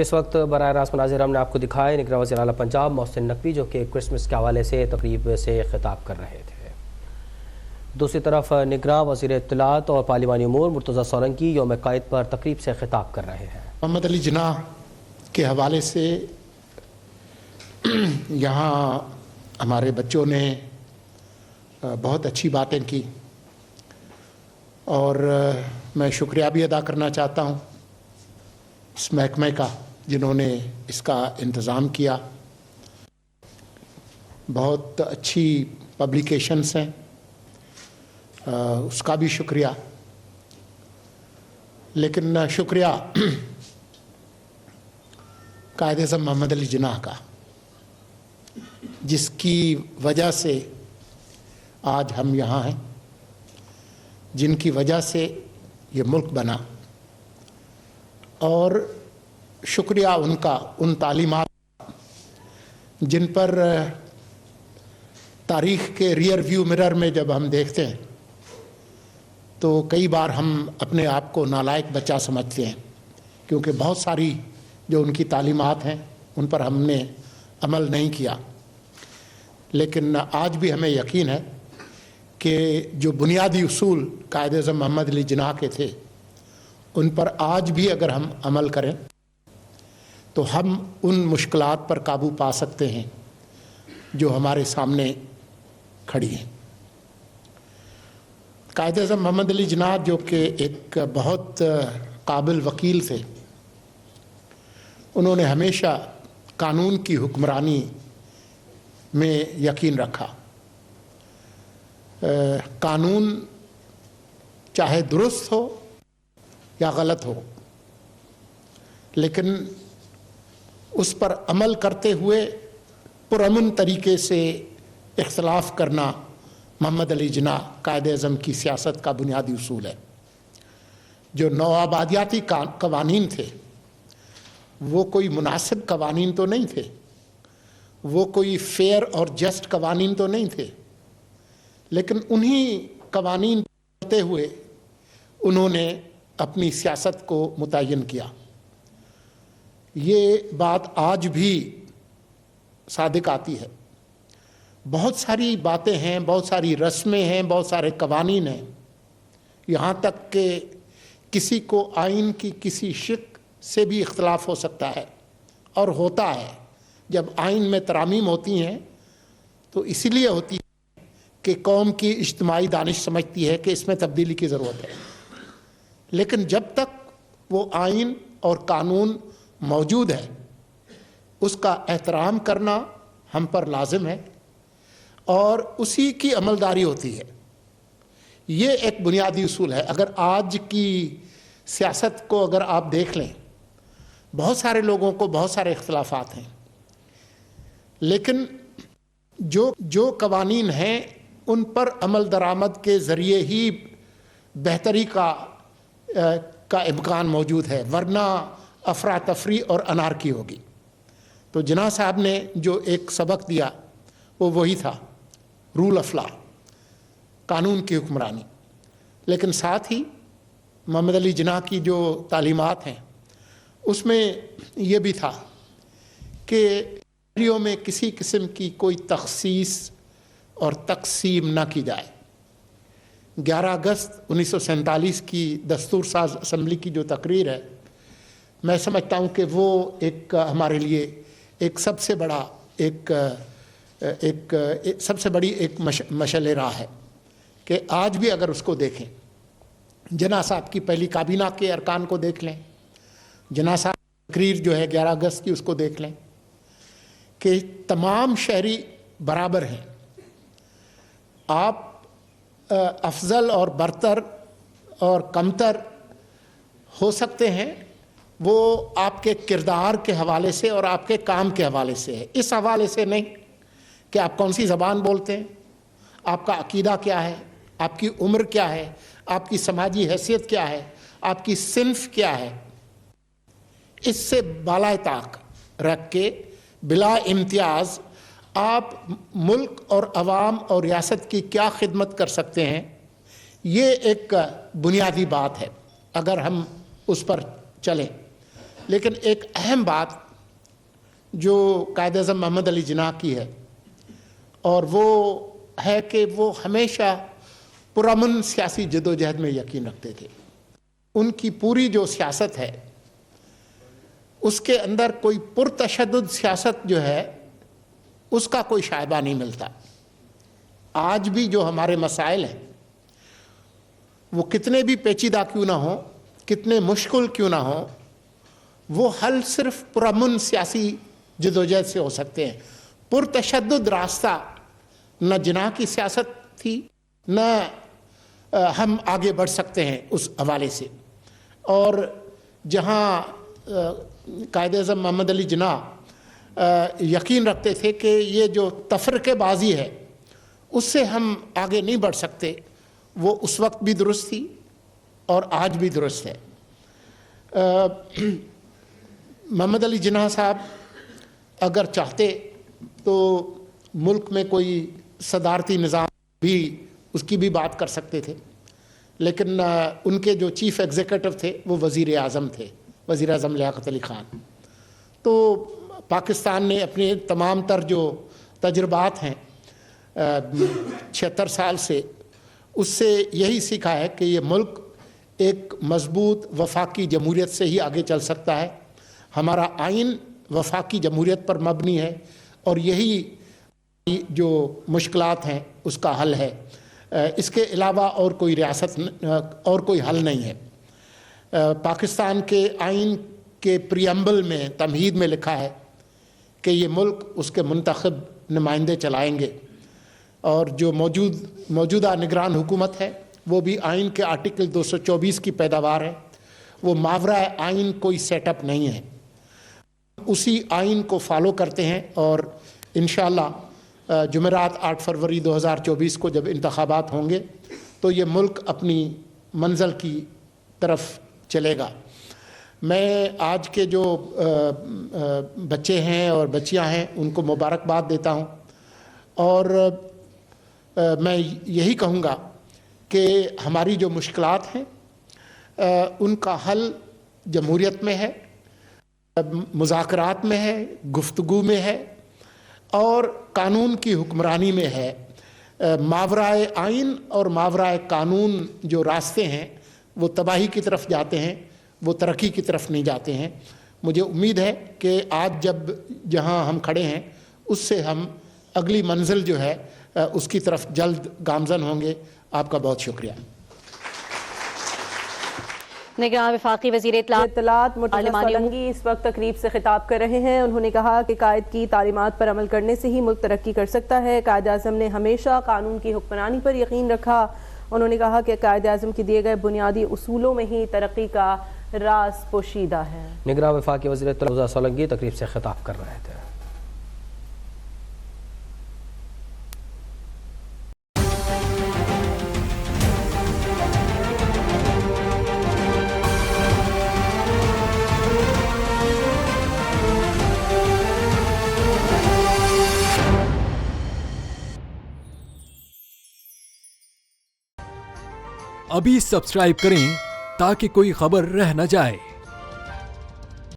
اس وقت براہ راست مناظر ہم نے آپ کو دکھائے نگراں وزیر اعلیٰ پنجاب محسن نقوی جو کہ کرسمس کے حوالے سے تقریب سے خطاب کر رہے تھے۔ دوسری طرف نگراں وزیر اطلاعات اور پارلیمانی امور مرتضیٰ سولنکی یوم قائد پر تقریب سے خطاب کر رہے ہیں۔ محمد علی جناح کے حوالے سے یہاں ہمارے بچوں نے بہت اچھی باتیں کی اور میں شکریہ بھی ادا کرنا چاہتا ہوں اس محکمے کا جنہوں نے اس کا انتظام کیا۔ بہت اچھی پبلیکیشنز ہیں، اس کا بھی شکریہ، لیکن شکریہ قائد اعظم محمد علی جناح کا، جس کی وجہ سے آج ہم یہاں ہیں، جن کی وجہ سے یہ ملک بنا، اور شکریہ ان کا ان تعلیمات جن پر تاریخ کے ریئر ویو مرر میں جب ہم دیکھتے ہیں تو کئی بار ہم اپنے آپ کو نالائق بچہ سمجھتے ہیں، کیونکہ بہت ساری جو ان کی تعلیمات ہیں ان پر ہم نے عمل نہیں کیا۔ لیکن آج بھی ہمیں یقین ہے کہ جو بنیادی اصول قائد اعظم محمد علی جناح کے تھے ان پر آج بھی اگر ہم عمل کریں تو ہم ان مشکلات پر قابو پا سکتے ہیں جو ہمارے سامنے کھڑی ہیں۔ قائد اعظم محمد علی جناح جو کہ ایک بہت قابل وکیل تھے، انہوں نے ہمیشہ قانون کی حکمرانی میں یقین رکھا۔ قانون چاہے درست ہو یا غلط ہو، لیکن اس پر عمل کرتے ہوئے پرامن طریقے سے اختلاف کرنا محمد علی جناح قائد اعظم کی سیاست کا بنیادی اصول ہے۔ جو نوآبادیاتی قوانین تھے وہ کوئی مناسب قوانین تو نہیں تھے، وہ کوئی فیئر اور جسٹ قوانین تو نہیں تھے، لیکن انہی قوانین کرتے ہوئے انہوں نے اپنی سیاست کو متعین کیا۔ یہ بات آج بھی صادق آتی ہے۔ بہت ساری باتیں ہیں، بہت ساری رسمیں ہیں، بہت سارے قوانین ہیں، یہاں تک کہ کسی کو آئین کی کسی شق سے بھی اختلاف ہو سکتا ہے، اور ہوتا ہے۔ جب آئین میں ترامیم ہوتی ہیں تو اسی لیے ہوتی ہے کہ قوم کی اجتماعی دانش سمجھتی ہے کہ اس میں تبدیلی کی ضرورت ہے، لیکن جب تک وہ آئین اور قانون موجود ہے اس کا احترام کرنا ہم پر لازم ہے اور اسی کی عملداری ہوتی ہے۔ یہ ایک بنیادی اصول ہے۔ اگر آج کی سیاست کو اگر آپ دیکھ لیں، بہت سارے لوگوں کو بہت سارے اختلافات ہیں، لیکن جو قوانین ہیں ان پر عمل درآمد کے ذریعے ہی بہتری کا امکان موجود ہے، ورنہ افراتفری اور انارکی ہوگی۔ تو جناح صاحب نے جو ایک سبق دیا وہ وہی تھا، رول آف لا، قانون کی حکمرانی۔ لیکن ساتھ ہی محمد علی جناح کی جو تعلیمات ہیں اس میں یہ بھی تھا کہ شہریوں میں کسی قسم کی کوئی تخصیص اور تقسیم نہ کی جائے۔ 11 اگست 1947 کی دستور ساز اسمبلی کی جو تقریر ہے، میں سمجھتا ہوں کہ وہ ایک ہمارے لیے ایک سب سے بڑی ایک مشعل راہ ہے کہ آج بھی اگر اس کو دیکھیں، جناح صاحب کی پہلی کابینہ کے ارکان کو دیکھ لیں، جناح صاحب کی تقریر جو ہے 11 اگست کی اس کو دیکھ لیں کہ تمام شہری برابر ہیں۔ آپ افضل اور برتر اور کمتر ہو سکتے ہیں، وہ آپ کے کردار کے حوالے سے اور آپ کے کام کے حوالے سے ہے، اس حوالے سے نہیں کہ آپ کون سی زبان بولتے ہیں، آپ کا عقیدہ کیا ہے، آپ کی عمر کیا ہے، آپ کی سماجی حیثیت کیا ہے، آپ کی صنف کیا ہے۔ اس سے بالائے طاق رکھ کے بلا امتیاز آپ ملک اور عوام اور ریاست کی کیا خدمت کر سکتے ہیں، یہ ایک بنیادی بات ہے۔ اگر ہم اس پر چلیں لیکن ایک اہم بات جو قائد اعظم محمد علی جناح کی ہے، اور وہ ہے کہ وہ ہمیشہ پرامن سیاسی جدوجہد میں یقین رکھتے تھے۔ ان کی پوری جو سیاست ہے اس کے اندر کوئی پرتشدد سیاست جو ہے اس کا کوئی شائبہ نہیں ملتا۔ آج بھی جو ہمارے مسائل ہیں وہ کتنے بھی پیچیدہ کیوں نہ ہوں، کتنے مشکل کیوں نہ ہوں، وہ حل صرف پرامن سیاسی جدوجہد سے ہو سکتے ہیں۔ پرتشدد راستہ نہ جناح کی سیاست تھی، نہ ہم آگے بڑھ سکتے ہیں اس حوالے سے۔ اور جہاں قائد اعظم محمد علی جناح یقین رکھتے تھے کہ یہ جو تفرقے بازی ہے اس سے ہم آگے نہیں بڑھ سکتے، وہ اس وقت بھی درست تھی اور آج بھی درست ہے۔ محمد علی جناح صاحب اگر چاہتے تو ملک میں کوئی صدارتی نظام بھی اس کی بھی بات کر سکتے تھے، لیکن ان کے جو چیف ایگزیکٹو تھے وہ وزیر اعظم تھے، وزیر اعظم لیاقت علی خان۔ تو پاکستان نے اپنے تمام تر جو تجربات ہیں 76 سال سے، اس سے یہی سیکھا ہے کہ یہ ملک ایک مضبوط وفاقی جمہوریت سے ہی آگے چل سکتا ہے۔ ہمارا آئین وفاقی جمہوریت پر مبنی ہے اور یہی جو مشکلات ہیں اس کا حل ہے۔ اس کے علاوہ اور کوئی ریاست اور کوئی حل نہیں ہے۔ پاکستان کے آئین کے پریمبل میں تمہید میں لکھا ہے کہ یہ ملک اس کے منتخب نمائندے چلائیں گے، اور جو موجودہ نگران حکومت ہے وہ بھی آئین کے آرٹیکل 224 کی پیداوار ہے۔ وہ ماورا آئین کوئی سیٹ اپ نہیں ہے، اسی آئین کو فالو کرتے ہیں، اور انشاءاللہ جمعرات 8 فروری 2024 کو جب انتخابات ہوں گے تو یہ ملک اپنی منزل کی طرف چلے گا۔ میں آج کے جو بچے ہیں اور بچیاں ہیں ان کو مبارکباد دیتا ہوں، اور میں یہی کہوں گا کہ ہماری جو مشکلات ہیں ان کا حل جمہوریت میں ہے، مذاکرات میں ہے، گفتگو میں ہے، اور قانون کی حکمرانی میں ہے۔ ماورائے آئین اور ماورائے قانون جو راستے ہیں وہ تباہی کی طرف جاتے ہیں، وہ ترقی کی طرف نہیں جاتے ہیں۔ مجھے امید ہے کہ آج جب جہاں ہم کھڑے ہیں اس سے ہم اگلی منزل جو ہے اس کی طرف جلد گامزن ہوں گے۔ آپ کا بہت شکریہ۔ نگراں وفاقی وزیر اطلاعات مرتضی سولنگی اس وقت تقریب سے خطاب کر رہے ہیں۔ انہوں نے کہا کہ قائد کی تعلیمات پر عمل کرنے سے ہی ملک ترقی کر سکتا ہے۔ قائد اعظم نے ہمیشہ قانون کی حکمرانی پر یقین رکھا۔ انہوں نے کہا کہ قائد اعظم کے دیے گئے بنیادی اصولوں میں ہی ترقی کا راز پوشیدہ ہے۔ نگراں وفاقی وزیر اطلاعات مرتضی سولنگی تقریب سے خطاب کر رہے تھے۔ ابھی سبسکرائب کریں تاکہ کوئی خبر رہ نہ جائے۔